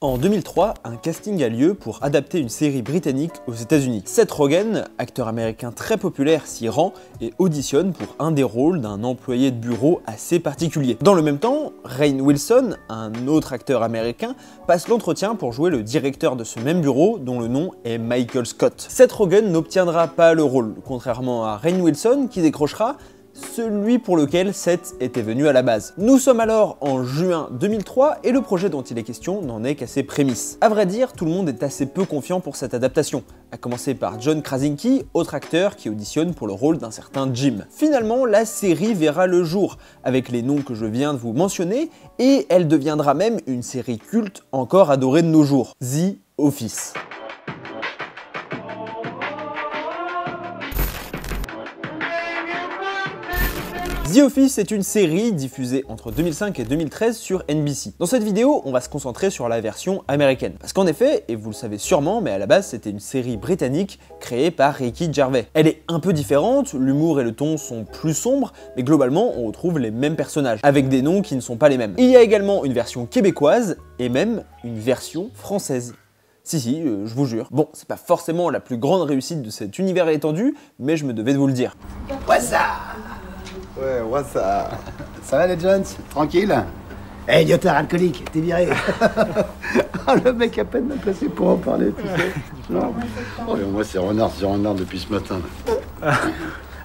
En 2003, un casting a lieu pour adapter une série britannique aux États-Unis. Seth Rogen, acteur américain très populaire, s'y rend et auditionne pour un des rôles d'un employé de bureau assez particulier. Dans le même temps, Rainn Wilson, un autre acteur américain, passe l'entretien pour jouer le directeur de ce même bureau dont le nom est Michael Scott. Seth Rogen n'obtiendra pas le rôle, contrairement à Rainn Wilson qui décrochera celui pour lequel Seth était venu à la base. Nous sommes alors en juin 2003 et le projet dont il est question n'en est qu'à ses prémices. À vrai dire, tout le monde est assez peu confiant pour cette adaptation, à commencer par John Krasinski, autre acteur qui auditionne pour le rôle d'un certain Jim. Finalement, la série verra le jour, avec les noms que je viens de vous mentionner, et elle deviendra même une série culte encore adorée de nos jours, The Office. The Office est une série diffusée entre 2005 et 2013 sur NBC. Dans cette vidéo, on va se concentrer sur la version américaine. Parce qu'en effet, et vous le savez sûrement, mais à la base c'était une série britannique créée par Ricky Gervais. Elle est un peu différente, l'humour et le ton sont plus sombres, mais globalement on retrouve les mêmes personnages, avec des noms qui ne sont pas les mêmes. Il y a également une version québécoise, et même une version française. Si, je vous jure. Bon, c'est pas forcément la plus grande réussite de cet univers étendu, mais je me devais de vous le dire. What's up? Ouais, what's up? Ça va les Jones? Tranquille? Hey, idiotard alcoolique, t'es viré. Le mec à peine m'a placé pour en parler, tu sais. Non. Oh, moi c'est renard depuis ce matin.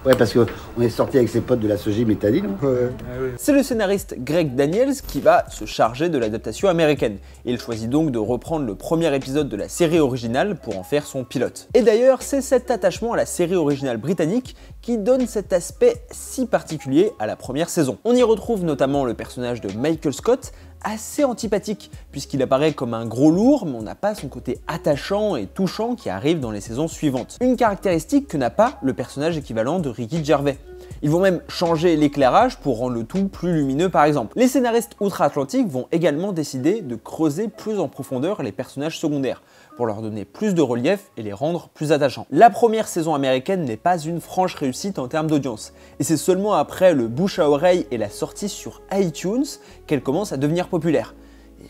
Ouais, parce qu'on est sorti avec ses potes de la Soji Métadine. Ouais. C'est le scénariste Greg Daniels qui va se charger de l'adaptation américaine. Il choisit donc de reprendre le premier épisode de la série originale pour en faire son pilote. Et d'ailleurs, c'est cet attachement à la série originale britannique qui donne cet aspect si particulier à la première saison. On y retrouve notamment le personnage de Michael Scott, assez antipathique, puisqu'il apparaît comme un gros lourd, mais on n'a pas son côté attachant et touchant qui arrive dans les saisons suivantes. Une caractéristique que n'a pas le personnage équivalent de Ricky Gervais. Ils vont même changer l'éclairage pour rendre le tout plus lumineux par exemple. Les scénaristes outre-Atlantique vont également décider de creuser plus en profondeur les personnages secondaires, pour leur donner plus de relief et les rendre plus attachants. La première saison américaine n'est pas une franche réussite en termes d'audience, et c'est seulement après le bouche à oreille et la sortie sur iTunes qu'elle commence à devenir populaire.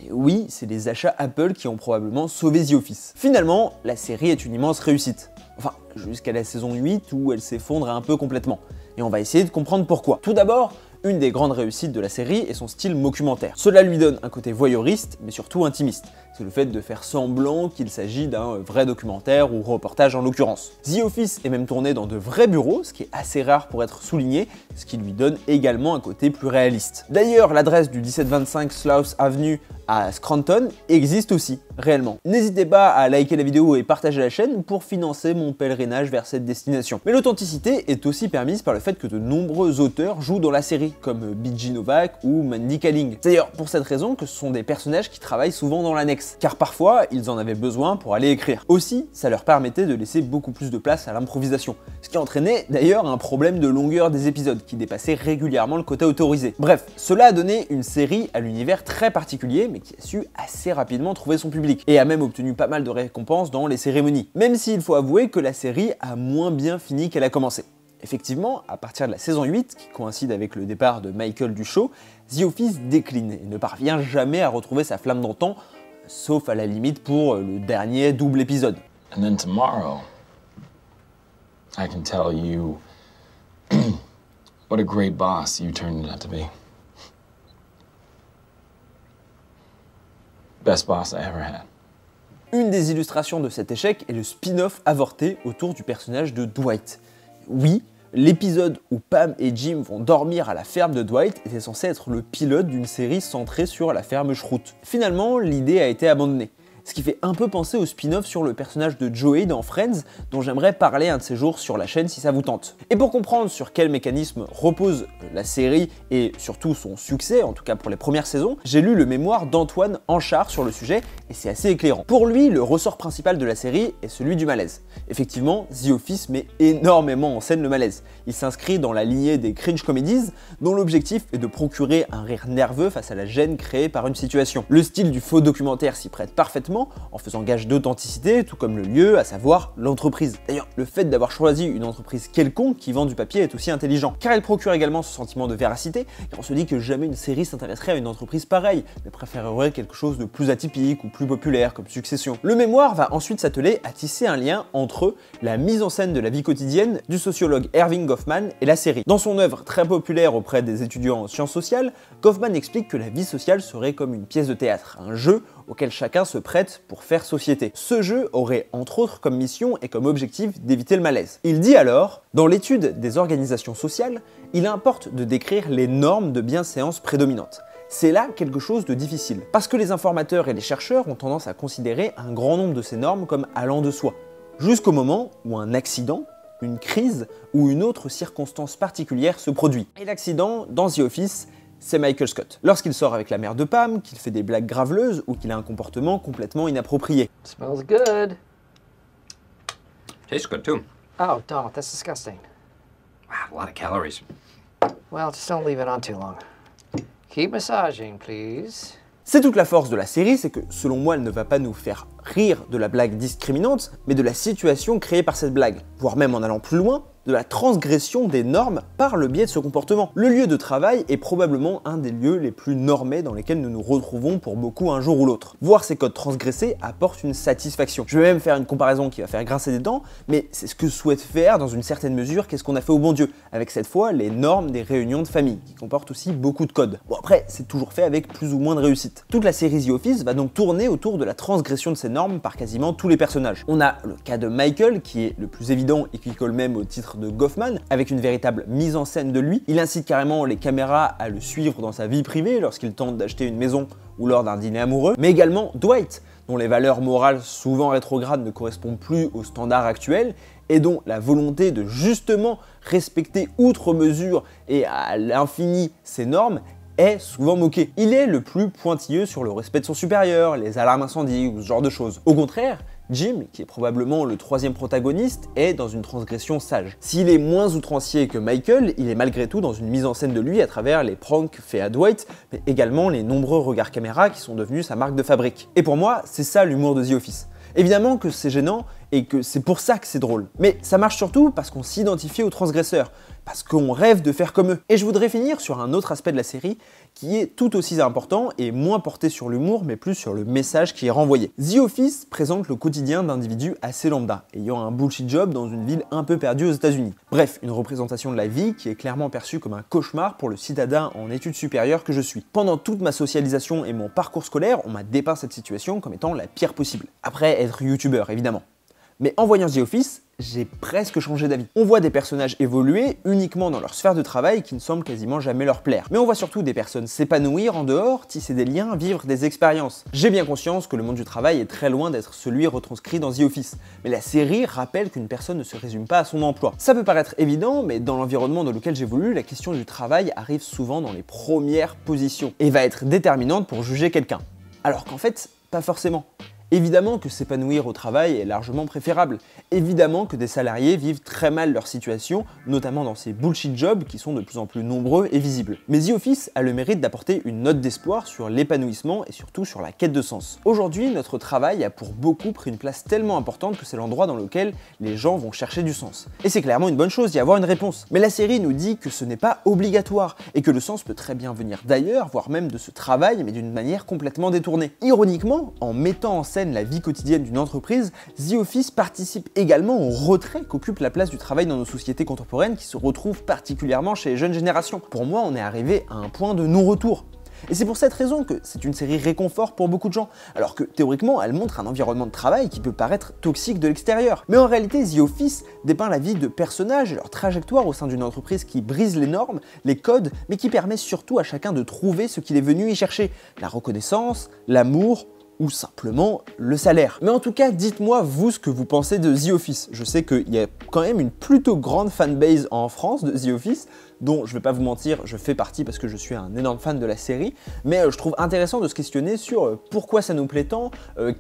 Et oui, c'est les achats Apple qui ont probablement sauvé The Office. Finalement, la série est une immense réussite. Enfin, jusqu'à la saison 8 où elle s'effondre un peu complètement. Et on va essayer de comprendre pourquoi. Tout d'abord, une des grandes réussites de la série est son style documentaire. Cela lui donne un côté voyeuriste, mais surtout intimiste. C'est le fait de faire semblant qu'il s'agit d'un vrai documentaire ou reportage en l'occurrence. The Office est même tourné dans de vrais bureaux, ce qui est assez rare pour être souligné, ce qui lui donne également un côté plus réaliste. D'ailleurs, l'adresse du 1725 Slough Avenue à Scranton existe aussi, réellement. N'hésitez pas à liker la vidéo et partager la chaîne pour financer mon pèlerinage vers cette destination. Mais l'authenticité est aussi permise par le fait que de nombreux auteurs jouent dans la série, comme B.J. Novak ou Mandy Kaling. C'est d'ailleurs pour cette raison que ce sont des personnages qui travaillent souvent dans l'annexe, car parfois ils en avaient besoin pour aller écrire. Aussi, ça leur permettait de laisser beaucoup plus de place à l'improvisation, ce qui entraînait d'ailleurs un problème de longueur des épisodes qui dépassait régulièrement le quota autorisé. Bref, cela a donné une série à l'univers très particulier, mais qui a su assez rapidement trouver son public, et a même obtenu pas mal de récompenses dans les cérémonies, même s'il faut avouer que la série a moins bien fini qu'elle a commencé. Effectivement, à partir de la saison 8, qui coïncide avec le départ de Michael du show, The Office décline et ne parvient jamais à retrouver sa flamme d'antan, sauf à la limite pour le dernier double épisode. And then tomorrow, I can tell you what a great boss you turned out to be. Best boss I ever had. Une des illustrations de cet échec est le spin-off avorté autour du personnage de Dwight. Oui, l'épisode où Pam et Jim vont dormir à la ferme de Dwight était censé être le pilote d'une série centrée sur la ferme Schrute. Finalement, l'idée a été abandonnée. Ce qui fait un peu penser au spin-off sur le personnage de Joey dans Friends, dont j'aimerais parler un de ces jours sur la chaîne si ça vous tente. Et pour comprendre sur quel mécanisme repose la série et surtout son succès, en tout cas pour les premières saisons, j'ai lu le mémoire d'Antoine Anchard sur le sujet et c'est assez éclairant. Pour lui, le ressort principal de la série est celui du malaise. Effectivement, The Office met énormément en scène le malaise. Il s'inscrit dans la lignée des cringe comedies, dont l'objectif est de procurer un rire nerveux face à la gêne créée par une situation. Le style du faux documentaire s'y prête parfaitement, ironiquement en faisant gage d'authenticité, tout comme le lieu, à savoir l'entreprise. D'ailleurs, le fait d'avoir choisi une entreprise quelconque qui vend du papier est aussi intelligent, car il procure également ce sentiment de véracité, car on se dit que jamais une série s'intéresserait à une entreprise pareille, mais préférerait quelque chose de plus atypique ou plus populaire, comme Succession. Le mémoire va ensuite s'atteler à tisser un lien entre la mise en scène de la vie quotidienne du sociologue Erving Goffman et la série. Dans son œuvre très populaire auprès des étudiants en sciences sociales, Goffman explique que la vie sociale serait comme une pièce de théâtre, un jeu auquel chacun se prête pour faire société. Ce jeu aurait entre autres comme mission et comme objectif d'éviter le malaise. Il dit alors, dans l'étude des organisations sociales, il importe de décrire les normes de bienséance prédominantes. C'est là quelque chose de difficile, parce que les informateurs et les chercheurs ont tendance à considérer un grand nombre de ces normes comme allant de soi, jusqu'au moment où un accident, une crise ou une autre circonstance particulière se produit. Et l'accident, dans The Office, c'est Michael Scott. Lorsqu'il sort avec la mère de Pam, qu'il fait des blagues graveleuses ou qu'il a un comportement complètement inapproprié. Smells good. Tastes good too. Oh, don't. That's disgusting. Wow, a lot of calories. Well, just don't leave it on too long. Keep massaging, please. C'est toute la force de la série, c'est que selon moi elle ne va pas nous faire rire de la blague discriminante, mais de la situation créée par cette blague, voire même en allant plus loin, de la transgression des normes par le biais de ce comportement. Le lieu de travail est probablement un des lieux les plus normés dans lesquels nous nous retrouvons pour beaucoup un jour ou l'autre. Voir ces codes transgressés apporte une satisfaction. Je vais même faire une comparaison qui va faire grincer des dents, mais c'est ce que souhaite faire dans une certaine mesure qu'est-ce qu'on a fait au bon Dieu, avec cette fois les normes des réunions de famille, qui comportent aussi beaucoup de codes. Bon après, c'est toujours fait avec plus ou moins de réussite. Toute la série The Office va donc tourner autour de la transgression de ces normes par quasiment tous les personnages. On a le cas de Michael, qui est le plus évident et qui colle même au titre de Goffman, avec une véritable mise en scène de lui. Il incite carrément les caméras à le suivre dans sa vie privée lorsqu'il tente d'acheter une maison ou lors d'un dîner amoureux, mais également Dwight, dont les valeurs morales souvent rétrogrades ne correspondent plus aux standards actuels et dont la volonté de justement respecter outre mesure et à l'infini ces normes est souvent moqué. Il est le plus pointilleux sur le respect de son supérieur, les alarmes incendies ou ce genre de choses. Au contraire, Jim, qui est probablement le troisième protagoniste, est dans une transgression sage. S'il est moins outrancier que Michael, il est malgré tout dans une mise en scène de lui à travers les pranks faits à Dwight, mais également les nombreux regards caméra qui sont devenus sa marque de fabrique. Et pour moi, c'est ça l'humour de The Office. Évidemment que c'est gênant et que c'est pour ça que c'est drôle. Mais ça marche surtout parce qu'on s'identifie aux transgresseurs, parce qu'on rêve de faire comme eux. Et je voudrais finir sur un autre aspect de la série qui est tout aussi important et moins porté sur l'humour mais plus sur le message qui est renvoyé. The Office présente le quotidien d'individus assez lambda, ayant un bullshit job dans une ville un peu perdue aux États-Unis. Bref, une représentation de la vie qui est clairement perçue comme un cauchemar pour le citadin en études supérieures que je suis. Pendant toute ma socialisation et mon parcours scolaire, on m'a dépeint cette situation comme étant la pire possible. Après être youtubeur évidemment. Mais en voyant The Office, j'ai presque changé d'avis. On voit des personnages évoluer uniquement dans leur sphère de travail qui ne semble quasiment jamais leur plaire. Mais on voit surtout des personnes s'épanouir en dehors, tisser des liens, vivre des expériences. J'ai bien conscience que le monde du travail est très loin d'être celui retranscrit dans The Office. Mais la série rappelle qu'une personne ne se résume pas à son emploi. Ça peut paraître évident, mais dans l'environnement dans lequel j'évolue, la question du travail arrive souvent dans les premières positions et va être déterminante pour juger quelqu'un. Alors qu'en fait, pas forcément. Évidemment que s'épanouir au travail est largement préférable. Évidemment que des salariés vivent très mal leur situation, notamment dans ces bullshit jobs qui sont de plus en plus nombreux et visibles. Mais The Office a le mérite d'apporter une note d'espoir sur l'épanouissement et surtout sur la quête de sens. Aujourd'hui, notre travail a pour beaucoup pris une place tellement importante que c'est l'endroit dans lequel les gens vont chercher du sens. Et c'est clairement une bonne chose d'y avoir une réponse. Mais la série nous dit que ce n'est pas obligatoire et que le sens peut très bien venir d'ailleurs, voire même de ce travail, mais d'une manière complètement détournée. Ironiquement, en mettant en scène la vie quotidienne d'une entreprise, The Office participe également au retrait qu'occupe la place du travail dans nos sociétés contemporaines qui se retrouvent particulièrement chez les jeunes générations. Pour moi, on est arrivé à un point de non-retour. Et c'est pour cette raison que c'est une série réconfort pour beaucoup de gens, alors que théoriquement elle montre un environnement de travail qui peut paraître toxique de l'extérieur. Mais en réalité, The Office dépeint la vie de personnages et leur trajectoire au sein d'une entreprise qui brise les normes, les codes, mais qui permet surtout à chacun de trouver ce qu'il est venu y chercher, la reconnaissance, l'amour, ou simplement le salaire. Mais en tout cas, dites-moi vous ce que vous pensez de The Office. Je sais qu'il y a quand même une plutôt grande fanbase en France de The Office, dont je vais pas vous mentir, je fais partie parce que je suis un énorme fan de la série, mais je trouve intéressant de se questionner sur pourquoi ça nous plaît tant,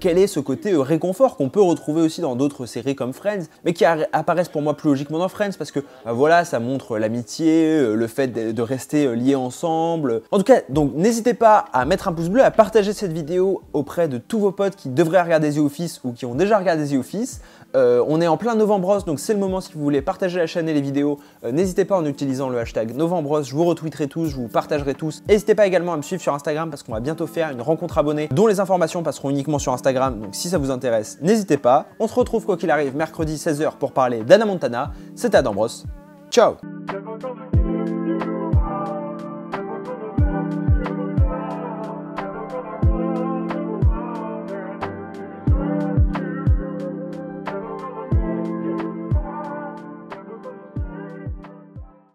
quel est ce côté réconfort qu'on peut retrouver aussi dans d'autres séries comme Friends, mais qui apparaissent pour moi plus logiquement dans Friends parce que voilà, ça montre l'amitié, le fait de rester liés ensemble. En tout cas, donc n'hésitez pas à mettre un pouce bleu, à partager cette vidéo auprès de tous vos potes qui devraient regarder The Office ou qui ont déjà regardé The Office. On est en plein Novembre-Rose, donc c'est le moment si vous voulez partager la chaîne et les vidéos. N'hésitez pas en utilisant le hashtag Novembre-Rose, je vous retweeterai tous, je vous partagerai tous. N'hésitez pas également à me suivre sur Instagram parce qu'on va bientôt faire une rencontre abonnée dont les informations passeront uniquement sur Instagram, donc si ça vous intéresse, n'hésitez pas. On se retrouve quoi qu'il arrive mercredi 16h pour parler d'Hannah Montana. C'était Adam Bros. Ciao.